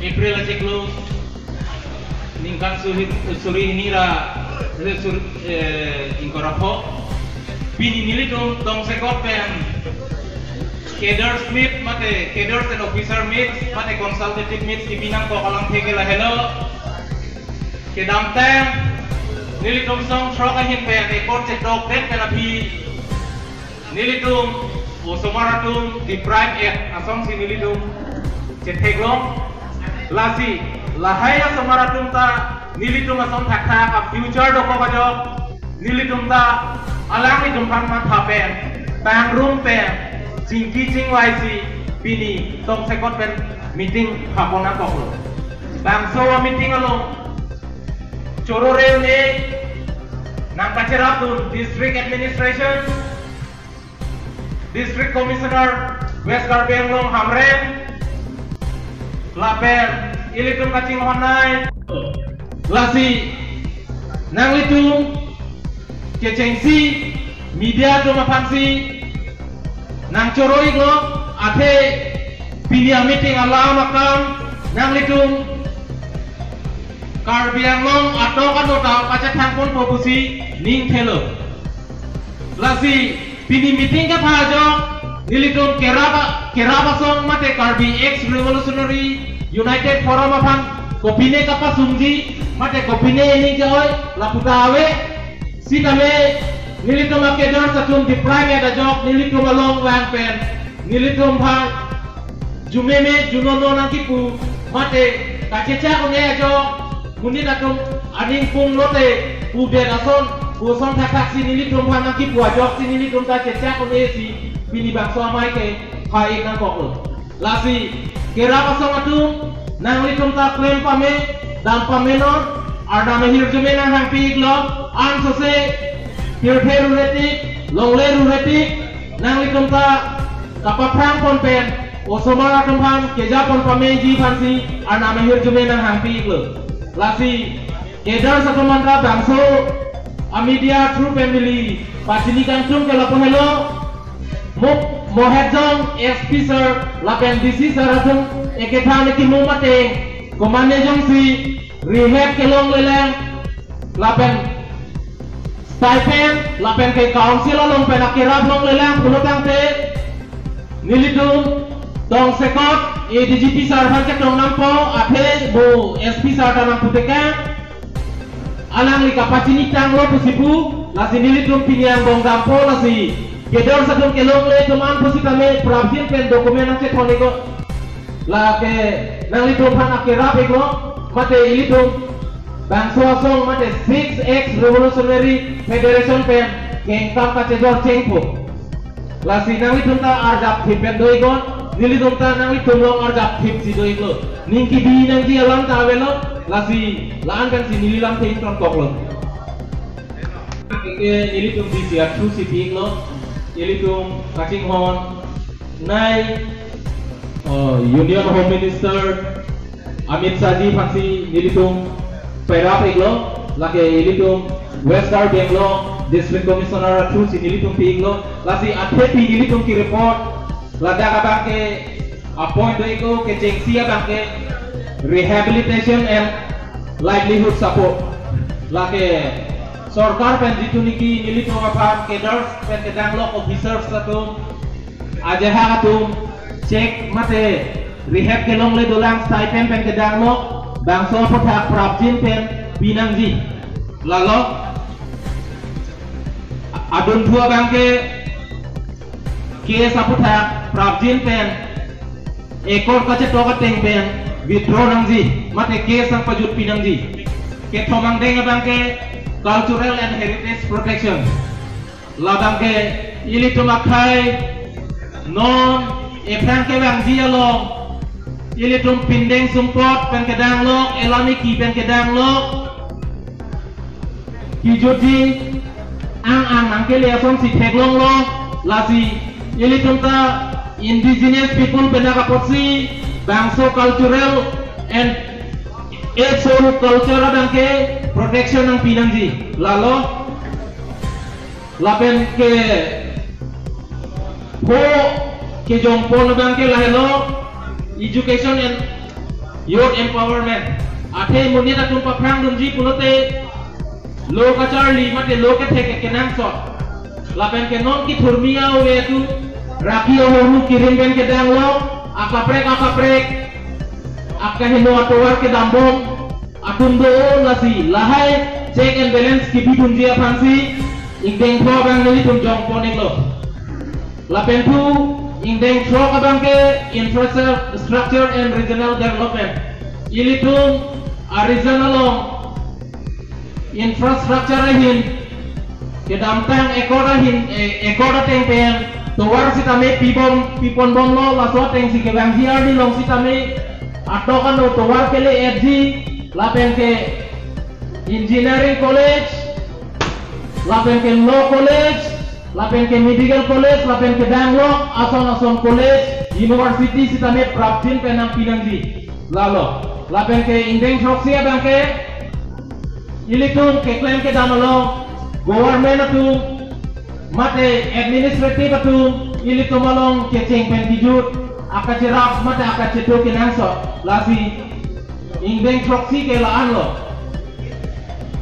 April Ciklu ningkan suri nira ingkorapo bini nili dong sekot pen cadres meet mate cadres and officer meet mate consultative meet di binang ko kalang theke la hello kedam tem nili dong song troka hin pen ekor cek dog den pen api nili dong osomaratum di prime asong si nili dong cek heglong lasi lahaya samaratum ta nilitum asam thakta ka future doko kajo nilitum ta alangi jumpan ma thapen bang room pen jingki jing waisi bini tong sekot pen meeting hapona koklo bang sowa meeting alo chorore ne nang kacerapun district administration district commissioner West Karbianglong Hamren laper ilitum kacing honai lasi nang litum kecengsi media tu mapansi nang coroi lo ate pinia meeting alam makam nang litum Karbianglong atau kan nota kaca tangpon fokusi ning thelo lasi pini meeting ka phajo nilitum keraba song mate Karbi ex revolutionary United Forum apan kopine kapa sumji mate kopine ini joy laputa awe si kame nilitum akedor satum di prime ada jok nilitum along wang pen nilitum bhang jumeme junono nakipu mate kaceca kone ajo muni datum aning pung lote ude nason uson takak si nilitum bhang nakipu ajok si nilitum kaceca kone si bini bangso amai ke hai nang koklo lasi kera pasang atum nang litum ta claim pame dan pamenon ada mehir jume nang hang piglo an sose hirher retik longle retik nang litum ta kapaprang konpen osomara tumpam keja pon pame ji fansi ana mehir jume nang hang piglo lasi kedar satu mantra bangso amidia true family pacini kantung kelapo hello mohajong SP sir lapen DC sir atung ekethan ki mumate komane jong si rehab kelong leleng lapen stipend lapen ke council long pen akirab long leleng pulutang te nilidum tong sekot DGP sir hancak dong nampo ate bo SP sir tanang puteka alang li kapacini tang lo pusipu lasi nilidum piniang dong dampo lasi kedor sadung kelong le teman pusi kami pravin pen dokumen nang cek ko la ke nang litum pan akira bego mate ilitum bangso asong mate 6x revolutionary federation pen kengkam ka cejor cengpo la si nang litum ta arjap thipen doigon nilitum ta nang litum long arjap thip si doigo ningki bi nang ji alam ta velo la si laan kan si nililam tein ton koklo ke nilitum di siat tu si pinglo ilitum kacing hon nai Union Home Minister Amit Saji fansi nilitum perap iglo lake ilitum West Karbianglong District Commissioner tu si nilitum iglo lasi athepi nilitum ki report lada kabang ke appoint doigo ke jengsia bang ke rehabilitation and livelihood support lake Sorkar pen dituniki nilitum apam kedars pen kedanglok officers satum ajaha atum cek mate rehab kelong le dolang stipend pen kedanglok bangso pothak prapjin pen binangji lalo adun dua bangke ke sapothak prapjin pen ekor kace toka teng pen withdraw nangji mate ke sang pajut pinangji ke thomang deng bangke cultural and heritage protection labang ke ilitum akai non efran ke bang dialog ilitum pindeng sumpot pen kedang lok elami ki pen kedang lok kijudi ang angke liason si teglong lok lasi ilitum ta indigenous people penakapotsi bangso cultural and soul culture bangke protection ng pinangji lalo lapen ke ho ke jongpo na bangke lahelo education and youth empowerment ate munita tum paprang dumji pulote lo ka charli mate lo ke theke kenang so lapen ke non ki thurmia we tu rakio horu kirim ben ke dang lo akaprek akahino atowar ke dambong atundo lasi lahai check and balance ki bi dumji afansi ingdeng pro bang ni tum jong ponik lo lapen tu ingdeng pro ka bang ke infrastructure and regional development ilitum a regional infrastructure hin ke damtang ekoda tengpen towar sitame pipon bom lo laso teng si ke bang hiar di long sitame atokan lo towar kele FG lapen ke engineering college lapen ke law college lapen ke medical college lapen ke Bangalore ason college university sitame praptin penang pinangji lalo lapen ke indeng froksia bangke ilitum ke klaim ke damalo government atum mate administrative atum ilitum along ke ceng pentijut akacerap mate akaceto ke nanso lasi indeng froksi ke laan lo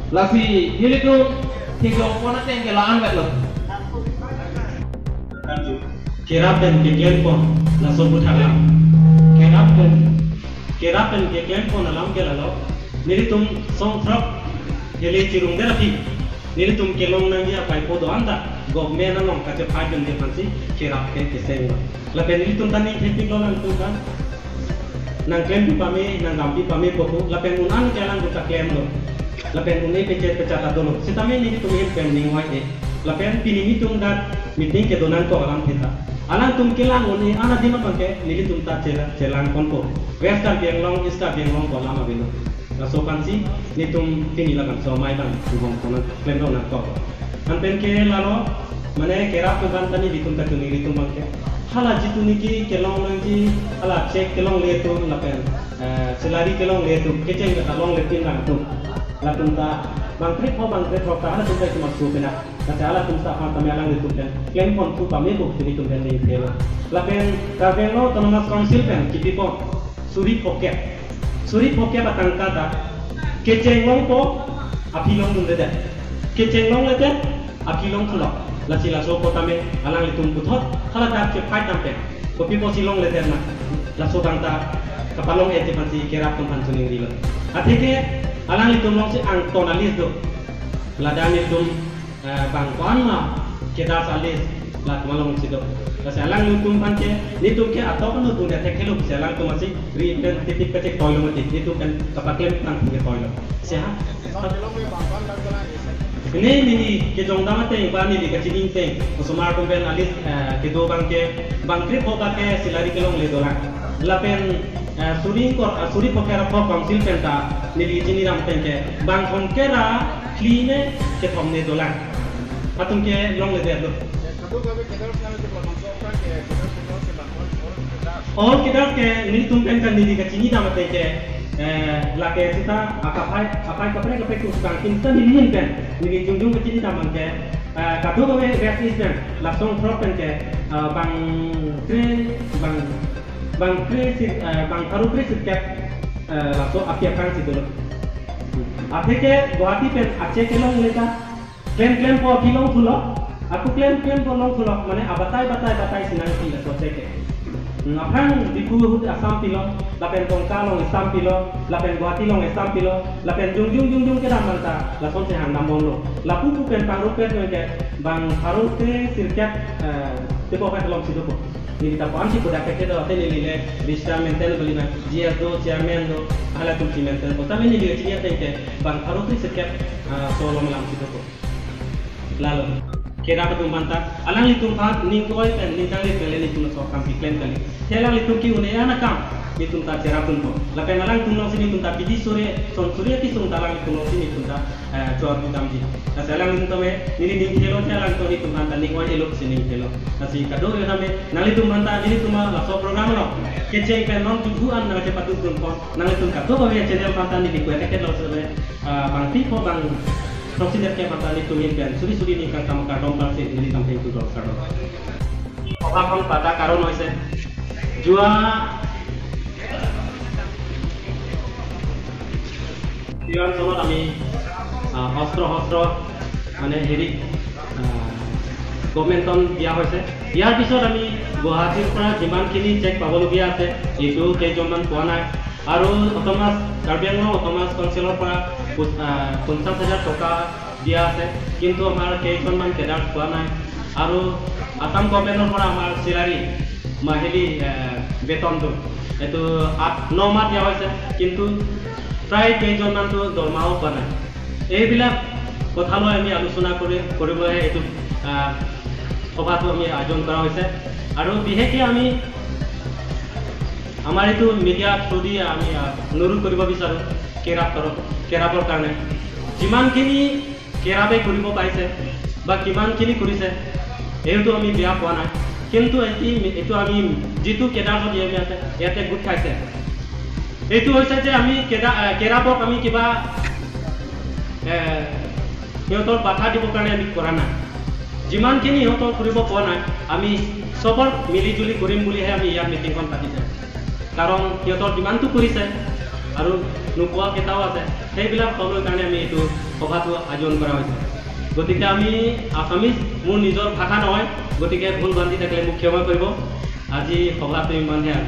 lasi ilitum ke gopona teng ke laan bet lo kerapen ke klaim pon laso buthala kerapen ke klaim pon alam ke lalo nilitum song frok Jadi cirung terapi, nili tum kelong nang dia pai podo anda, government nang kaca pai ben dia pansi kerap ke keseng. Lapen nili tum tani खेती lo nang tum kan, nang klaim tu pami nang gampi pami popo, lapen unan jalan kita klaim lo, lapen unai pecah dulu. Sitame nili tum ini klaim ning wai lapen pini ni tum dat meeting ke donan ko alam kita. Alang tum kelang unai anak di mana ke nili tum ta jelang konpo. Western biang long, Eastern biang long ko lama bino. So pansi nitum tini lakan so mai bang bung kono klaim dong nak kok anpen ke lalo mane kerap ban tani ditum takuni ditum bangke hala jitu niki kelong nanti hala cek kelong le tu lapen selari kelong le tu keceng ke long le tin nak tu latum ta bang trip ho ta hala tu cuma su pena kata hala tum ta pan tami alang ditum pen klaim pon tu pami bu ditum pen ni kelo lapen Karvelo Autonomous Council pen kipipo Suri poke batang kata keceng long po apilong dun dede keceng long lede apilong tulok lasi laso po tame alang litum puthot kala dak ke pai tampe kopi po silong lede na laso bangta kapalong ete pansi kerap tum pansuning rilo atike alang litum long si ang tonalis do ladani dum bang konma kedar salis lat malong sido kasi alang lutum panke nitum ke atau kan lutum dia tekelo bisa alang tu masih ripen titik kecek toilo mati itu kan kapaklem tang ke toilo siapa ini ke jong dama teng bani di kecilin teng usumar kumben alis ke do bang trip hoka ke silari kelong le dolang lapen suri pokera po council penta nili jini ram tengke bang konkera kline ke pomne dolang patung ke long le do और किधर के नी तुम पेन करने दी कच्ची नी दामते के लाके सिता अकापाई कपड़े कुछ कांकिन ता नी नी पेन नी जुंग कच्ची नी दामन के कादो को वेस्टिस पेन लासों फ्रॉक पेन के bang karu kre sit के लासों अपिया कांग सित लो आते के गुवाहाटी पेन अच्छे के लोग लेता क्लेम को किलों फुलो aku klaim ko long fulok mane abatai sinang ki la soteke Napang di kuhut asam pilo, lapen tongkalong asam pilo, lapen guatilong asam pilo, lapen jung ke dalam ta, lapon sehang damon lo. Lapu pen parupen ke bang parute sirkat tepo kan long sido ko. Ni kita pun sih kuda keke do tele lile bisa maintain beli na dia do chairman do ala tu si maintain ko. Tapi ni dia cerita ke bang parute sirkat solo malam sido ko. Lalu kira betul mantap. Alang itu kan ni koi pen ni tali pele ni tu so kam piklen kali. Helang itu ki une anak kam itu tak cerah pun ko. Lapen alang tu no sini tu tak pidi sore son sore ki sun talang itu no sini tu tak jual tu tamji. Nasi alang itu me ini ni kelo alang tu itu kan ni koi elok sini kelo. Nasi kado yo name nali tu mantap ini tu mah so program lo. Keceng pen non tujuan na cepat tu pun ko. Nali tu kado bawa channel mantap ni ko keke lo sebe bang tipo bang Prosedur ke mata ni tumin kan suri ni kan kamu kadong pasti ini sampai itu dong kadong. Orang pada karon noise jua এই অঞ্চলত আমি অস্ত্ৰ মানে হেৰি গভৰ্ণমেণ্টন দিয়া হৈছে। ইয়াৰ পিছত আমি গুৱাহাটীৰ পৰা যিমানখিনি চেক পাবলগীয়া আছে এইটো কেইজনমান পোৱা নাই। আৰু অট'মাছ কাৰ্বি আংলং অট'মাছ কাউন্সিলৰ পৰা 50,000 টকা দিয়া আছে, কিন্তু আমাৰ কেইজনমান কেডাৰ পোৱা নাই। আৰু আসাম গভৰ্ণমেণ্টৰ পৰা আমাৰ চিলাৰী মাহিলী বেতনটো এইটো 8-9 মাহ দিয়া হৈছে, কিন্তু প্ৰায় কেইজনমানটো দৰমহাও পোৱা নাই। এইবিলাক কথালৈ আমি আলোচনা কৰিবলৈ এইটো সভাটো আমি আয়োজন কৰা হৈছে। আৰু বিশেষকৈ আমি আমাৰ এইটো মিডিয়া থ্ৰুদি আমি অনুৰোধ কৰিব বিচাৰোঁ কেৰাবৰ কাৰণে যিমানখিনি কেৰাবে কৰিব পাৰিছে বা কিমানখিনি কৰিছে এইটো আমি বেয়া পোৱা নাই, কিন্তু এইটো আমি যিটো কেডাৰত আছে ইয়াতে গোট খাইছে এইটো হৈছে যে আমি কেৰাবক আমি কিবা সিহঁতৰ বাধা দিবৰ কাৰণে আমি কৰা নাই। যিমানখিনি সিহঁতৰ কৰিব পৰা নাই আমি চবৰ মিলিজুলি কৰিম বুলিহে আমি ইয়াৰ মিটিংখন পাতিছে। কাৰণ সিহঁতৰ যিমানটো কৰিছে আৰু নোপোৱা কেইটাও আছে, সেইবিলাক পাবলৈ কাৰণে আমি এইটো সভাটো আয়োজন কৰা হৈছে। গতিকে আমি আছামিজ মোৰ নিজৰ ভাষা নহয়, গতিকে ভুল ভ্ৰান্তি থাকিলে মোক ক্ষমা কৰিব। আজি সভাটো ইমানহে আৰু।